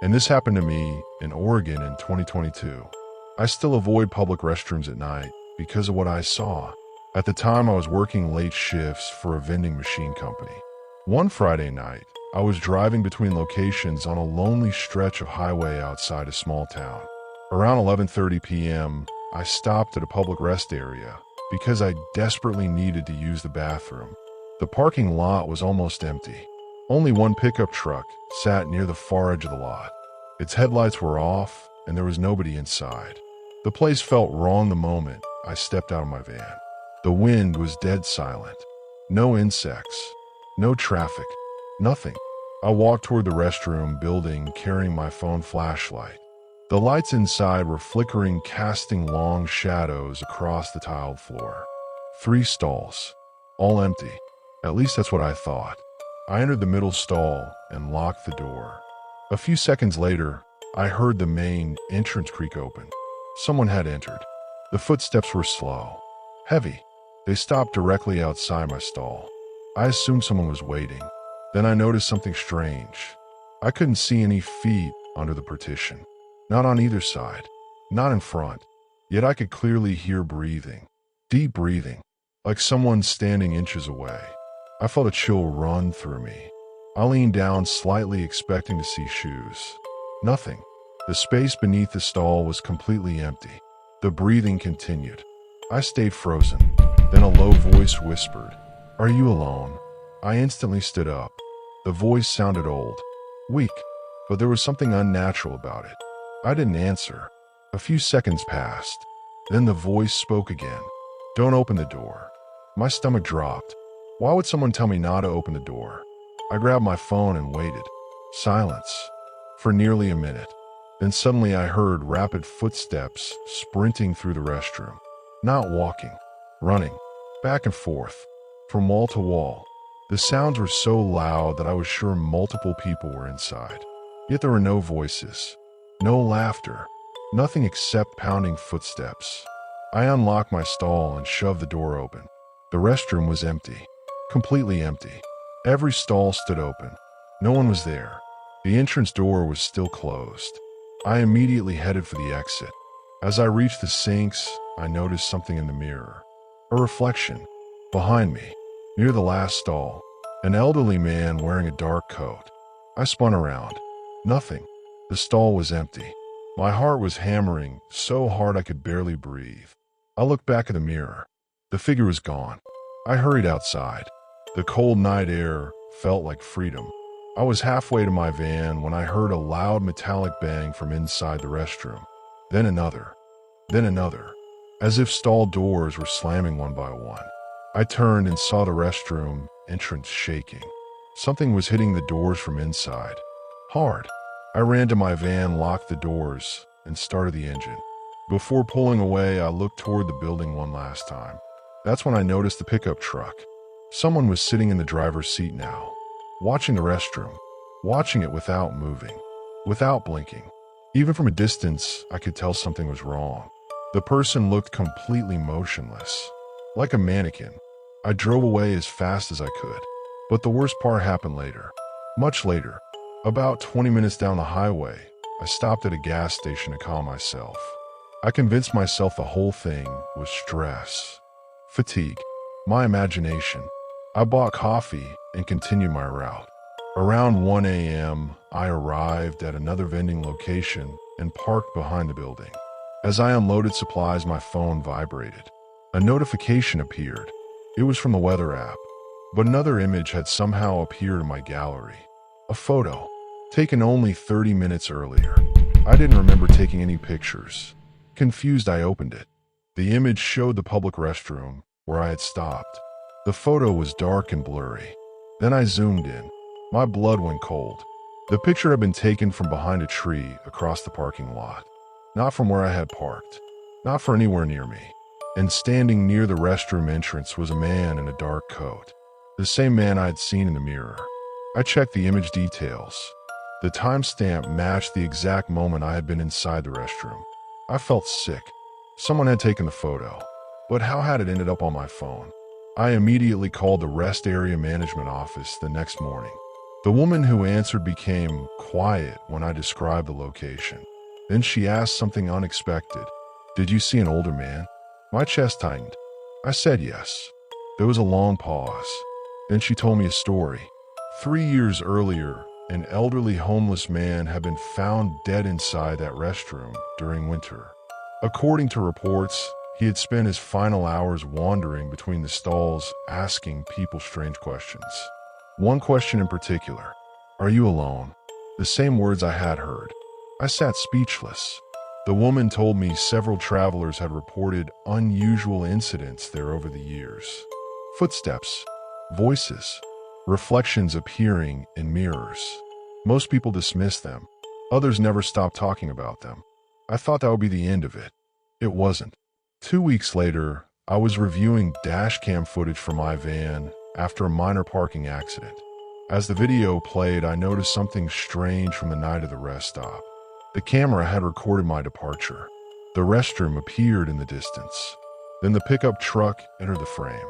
And this happened to me in Oregon in 2022. I still avoid public restrooms at night because of what I saw. At the time, I was working late shifts for a vending machine company. One Friday night, I was driving between locations on a lonely stretch of highway outside a small town. Around 11:30 p.m., I stopped at a public rest area because I desperately needed to use the bathroom. The parking lot was almost empty. Only one pickup truck sat near the far edge of the lot. Its headlights were off, and there was nobody inside. The place felt wrong the moment I stepped out of my van. The wind was dead silent. No insects, no traffic, nothing. I walked toward the restroom building carrying my phone flashlight. The lights inside were flickering, casting long shadows across the tiled floor. 3 stalls, all empty. At least that's what I thought. I entered the middle stall and locked the door. A few seconds later, I heard the main entrance creak open. Someone had entered. The footsteps were slow, heavy. They stopped directly outside my stall. I assumed someone was waiting. Then I noticed something strange. I couldn't see any feet under the partition. Not on either side, not in front. Yet I could clearly hear breathing, deep breathing, like someone standing inches away. I felt a chill run through me. I leaned down slightly, expecting to see shoes. Nothing. The space beneath the stall was completely empty. The breathing continued. I stayed frozen. Then a low voice whispered, "Are you alone?" I instantly stood up. The voice sounded old, weak, but there was something unnatural about it. I didn't answer. A few seconds passed. Then the voice spoke again. "Don't open the door." My stomach dropped. Why would someone tell me not to open the door? I grabbed my phone and waited. Silence. For nearly a minute. Then suddenly I heard rapid footsteps sprinting through the restroom. Not walking, running, back and forth, from wall to wall. The sounds were so loud that I was sure multiple people were inside. Yet there were no voices, no laughter, nothing except pounding footsteps. I unlocked my stall and shoved the door open. The restroom was empty, completely empty. Every stall stood open. No one was there. The entrance door was still closed. I immediately headed for the exit. As I reached the sinks, I noticed something in the mirror. A reflection. Behind me, near the last stall, an elderly man wearing a dark coat. I spun around. Nothing. The stall was empty. My heart was hammering so hard I could barely breathe. I looked back at the mirror. The figure was gone. I hurried outside. The cold night air felt like freedom. I was halfway to my van when I heard a loud metallic bang from inside the restroom. Then another. Then another. As if stall doors were slamming one by one. I turned and saw the restroom entrance shaking. Something was hitting the doors from inside. Hard. I ran to my van, locked the doors, and started the engine. Before pulling away, I looked toward the building one last time. That's when I noticed the pickup truck. Someone was sitting in the driver's seat now, watching the restroom, watching it without moving, without blinking. Even from a distance, I could tell something was wrong. The person looked completely motionless, like a mannequin. I drove away as fast as I could. But the worst part happened later. Much later. About 20 minutes down the highway, I stopped at a gas station to calm myself. I convinced myself the whole thing was stress, fatigue, my imagination. I bought coffee and continued my route. Around 1 a.m., I arrived at another vending location and parked behind the building. As I unloaded supplies, my phone vibrated. A notification appeared. It was from the weather app, but another image had somehow appeared in my gallery. A photo, taken only 30 minutes earlier. I didn't remember taking any pictures. Confused, I opened it. The image showed the public restroom where I had stopped. The photo was dark and blurry. Then I zoomed in. My blood went cold. The picture had been taken from behind a tree across the parking lot. Not from where I had parked. Not for anywhere near me. And standing near the restroom entrance was a man in a dark coat. The same man I had seen in the mirror. I checked the image details. The timestamp matched the exact moment I had been inside the restroom. I felt sick. Someone had taken the photo. But how had it ended up on my phone? I immediately called the rest area management office the next morning. The woman who answered became quiet when I described the location. Then she asked something unexpected. "Did you see an older man?" My chest tightened. I said yes. There was a long pause. Then she told me a story. 3 years earlier, an elderly homeless man had been found dead inside that restroom during winter. According to reports, he had spent his final hours wandering between the stalls, asking people strange questions. One question in particular: "Are you alone?" The same words I had heard. I sat speechless. The woman told me several travelers had reported unusual incidents there over the years. Footsteps, voices, reflections appearing in mirrors. Most people dismissed them. Others never stopped talking about them. I thought that would be the end of it. It wasn't. 2 weeks later, I was reviewing dashcam footage from my van after a minor parking accident. As the video played, I noticed something strange from the night of the rest stop. The camera had recorded my departure. The restroom appeared in the distance. Then the pickup truck entered the frame.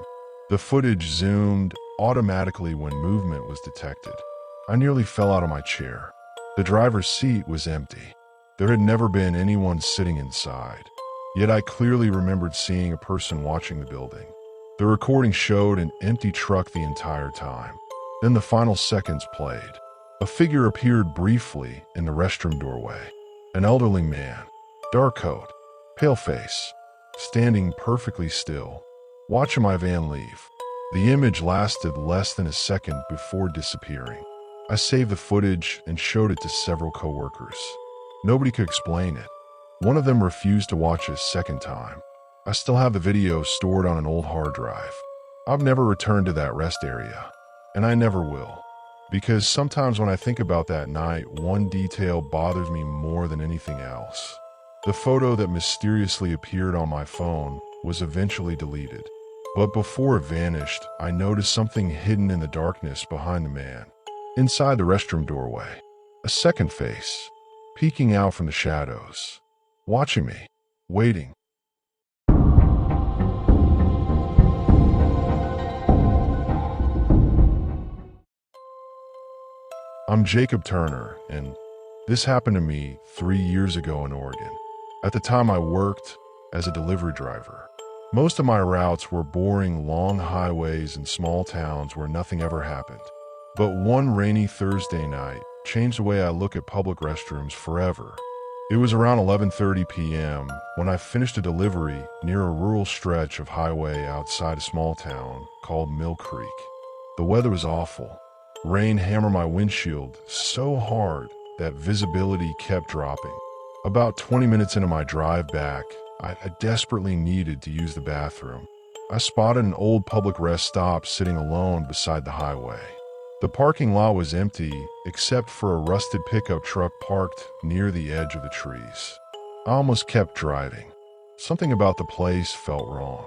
The footage zoomed automatically when movement was detected. I nearly fell out of my chair. The driver's seat was empty. There had never been anyone sitting inside. Yet I clearly remembered seeing a person watching the building. The recording showed an empty truck the entire time. Then the final seconds played. A figure appeared briefly in the restroom doorway. An elderly man, dark coat, pale face, standing perfectly still, watching my van leave. The image lasted less than a second before disappearing. I saved the footage and showed it to several coworkers. Nobody could explain it. One of them refused to watch a second time. I still have the video stored on an old hard drive. I've never returned to that rest area, and I never will. Because sometimes when I think about that night, one detail bothers me more than anything else. The photo that mysteriously appeared on my phone was eventually deleted. But before it vanished, I noticed something hidden in the darkness behind the man. Inside the restroom doorway, a second face, peeking out from the shadows, watching me, waiting. I'm Jacob Turner, and this happened to me 3 years ago in Oregon. At the time, I worked as a delivery driver. Most of my routes were boring, long highways in small towns where nothing ever happened. But one rainy Thursday night changed the way I look at public restrooms forever. It was around 11:30 p.m. when I finished a delivery near a rural stretch of highway outside a small town called Mill Creek. The weather was awful. Rain hammered my windshield so hard that visibility kept dropping. About 20 minutes into my drive back, I desperately needed to use the bathroom. I spotted an old public rest stop sitting alone beside the highway. The parking lot was empty except for a rusted pickup truck parked near the edge of the trees. I almost kept driving. Something about the place felt wrong.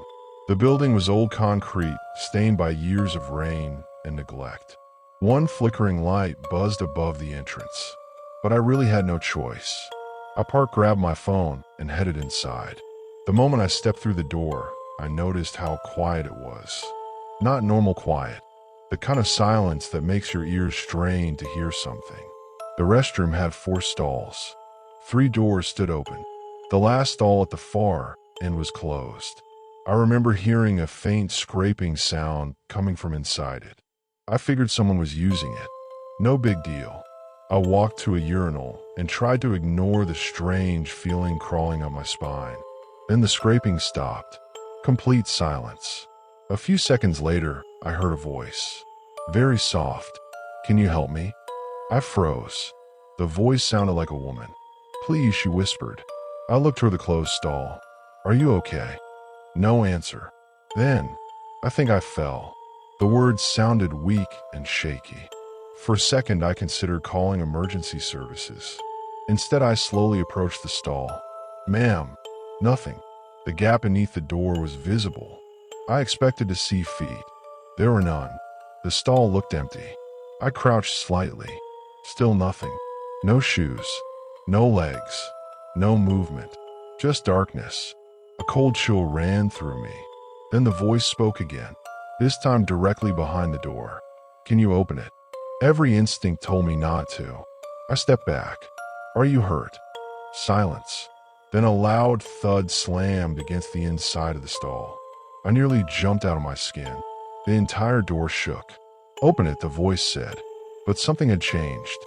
The building was old concrete, stained by years of rain and neglect. One flickering light buzzed above the entrance, but I really had no choice. I parked, grabbed my phone, and headed inside. The moment I stepped through the door, I noticed how quiet it was. Not normal quiet, the kind of silence that makes your ears strain to hear something. The restroom had 4 stalls. 3 doors stood open. The last stall at the far end was closed. I remember hearing a faint scraping sound coming from inside it. I figured someone was using it. No big deal. I walked to a urinal and tried to ignore the strange feeling crawling up my spine. Then the scraping stopped. Complete silence. A few seconds later, I heard a voice. Very soft. "Can you help me?" I froze. The voice sounded like a woman. "Please," she whispered. I looked toward the closed stall. "Are you okay?" No answer. Then, I think I fell. The words sounded weak and shaky. For a second, I considered calling emergency services. Instead, I slowly approached the stall. "Ma'am." Nothing. The gap beneath the door was visible. I expected to see feet. There were none. The stall looked empty. I crouched slightly. Still nothing. No shoes. No legs. No movement. Just darkness. A cold chill ran through me. Then the voice spoke again, this time directly behind the door. "Can you open it?" Every instinct told me not to. I stepped back. Are you hurt? Silence. Then a loud thud slammed against the inside of the stall. I nearly jumped out of my skin. The entire door shook. Open it, the voice said. But something had changed.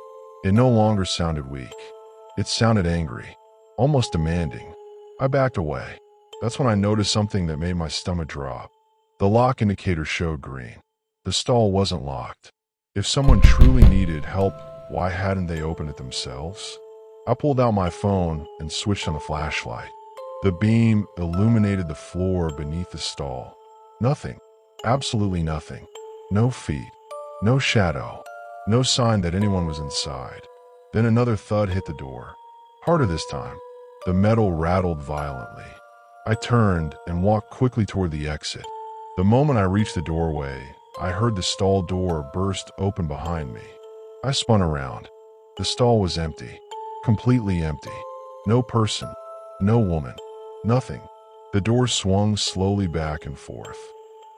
It no longer sounded weak. It sounded angry, almost demanding. I backed away. That's when I noticed something that made my stomach drop. The lock indicator showed green. The stall wasn't locked. If someone truly needed help, why hadn't they opened it themselves? I pulled out my phone and switched on the flashlight. The beam illuminated the floor beneath the stall. Nothing. Absolutely nothing. No feet. No shadow. No sign that anyone was inside. Then another thud hit the door. Harder this time. The metal rattled violently. I turned and walked quickly toward the exit. The moment I reached the doorway, I heard the stall door burst open behind me. I spun around. The stall was empty. Completely empty. No person. No woman. Nothing. The door swung slowly back and forth.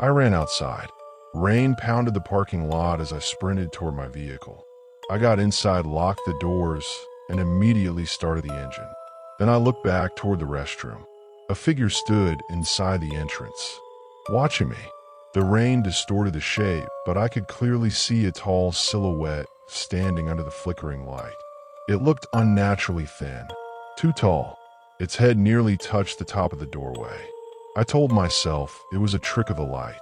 I ran outside. Rain pounded the parking lot as I sprinted toward my vehicle. I got inside, locked the doors, and immediately started the engine. Then I looked back toward the restroom. A figure stood inside the entrance, watching me. The rain distorted the shape, but I could clearly see a tall silhouette standing under the flickering light. It looked unnaturally thin, too tall. Its head nearly touched the top of the doorway. I told myself it was a trick of the light.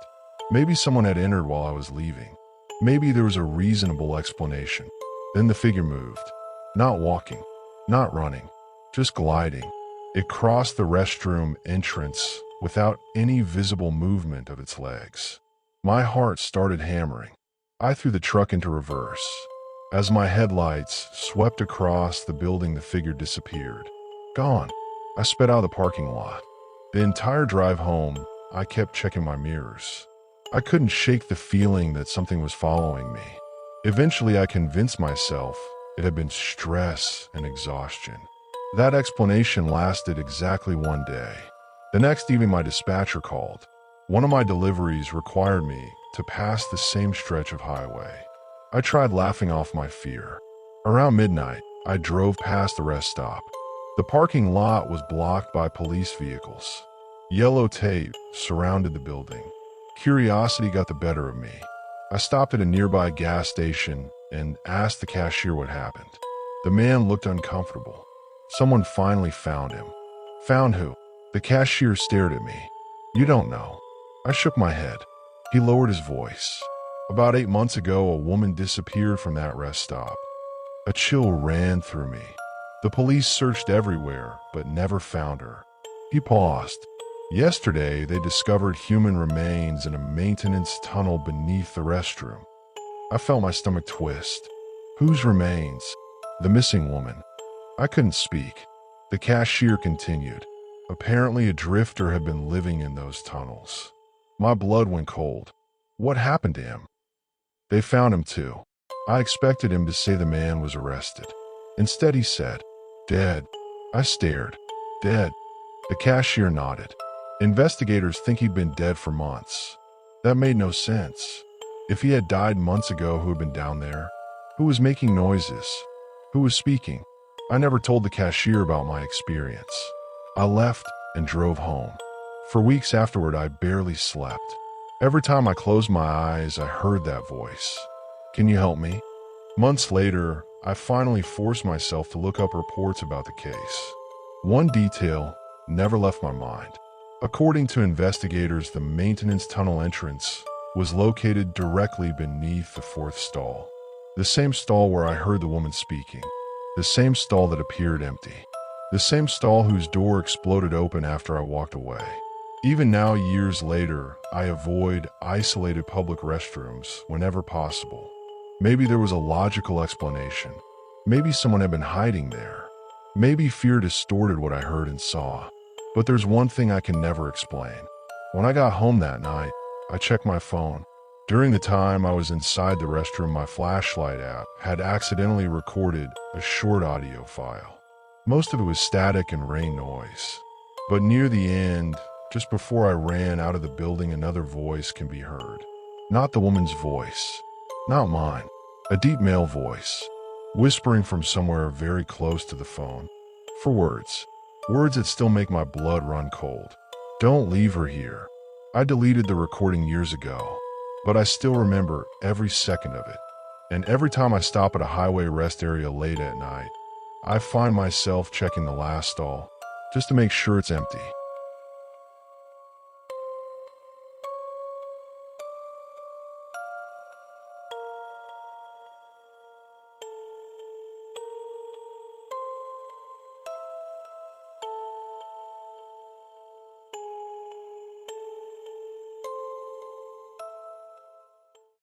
Maybe someone had entered while I was leaving. Maybe there was a reasonable explanation. Then the figure moved. Not walking, not running, just gliding. It crossed the restroom entrance without any visible movement of its legs. My heart started hammering. I threw the truck into reverse. As my headlights swept across the building, the figure disappeared. Gone. I sped out of the parking lot. The entire drive home, I kept checking my mirrors. I couldn't shake the feeling that something was following me. Eventually, I convinced myself it had been stress and exhaustion. That explanation lasted exactly one day. The next evening, my dispatcher called. One of my deliveries required me to pass the same stretch of highway. I tried laughing off my fear. Around midnight, I drove past the rest stop. The parking lot was blocked by police vehicles. Yellow tape surrounded the building. Curiosity got the better of me. I stopped at a nearby gas station and asked the cashier what happened. The man looked uncomfortable. Someone finally found him. Found who? The cashier stared at me. You don't know. I shook my head. He lowered his voice. About 8 months ago, a woman disappeared from that rest stop. A chill ran through me. The police searched everywhere, but never found her. He paused. Yesterday, they discovered human remains in a maintenance tunnel beneath the restroom. I felt my stomach twist. Whose remains? The missing woman. I couldn't speak. The cashier continued. Apparently, a drifter had been living in those tunnels. My blood went cold. What happened to him? They found him too. I expected him to say the man was arrested. Instead, he said, "Dead." I stared. Dead. The cashier nodded. Investigators think he'd been dead for months. That made no sense. If he had died months ago, who had been down there? Who was making noises? Who was speaking? I never told the cashier about my experience. I left and drove home. For weeks afterward, I barely slept. Every time I closed my eyes, I heard that voice. Can you help me? Months later, I finally forced myself to look up reports about the case. One detail never left my mind. According to investigators, the maintenance tunnel entrance was located directly beneath the fourth stall. The same stall where I heard the woman speaking. The same stall that appeared empty. The same stall whose door exploded open after I walked away. Even now, years later, I avoid isolated public restrooms whenever possible. Maybe there was a logical explanation. Maybe someone had been hiding there. Maybe fear distorted what I heard and saw. But there's one thing I can never explain. When I got home that night, I checked my phone. During the time I was inside the restroom, my flashlight app had accidentally recorded a short audio file. Most of it was static and rain noise. But near the end, just before I ran out of the building, another voice can be heard. Not the woman's voice. Not mine. A deep male voice, whispering from somewhere very close to the phone. For words. Words that still make my blood run cold. Don't leave her here. I deleted the recording years ago, but I still remember every second of it. And every time I stop at a highway rest area late at night, I find myself checking the last stall just to make sure it's empty.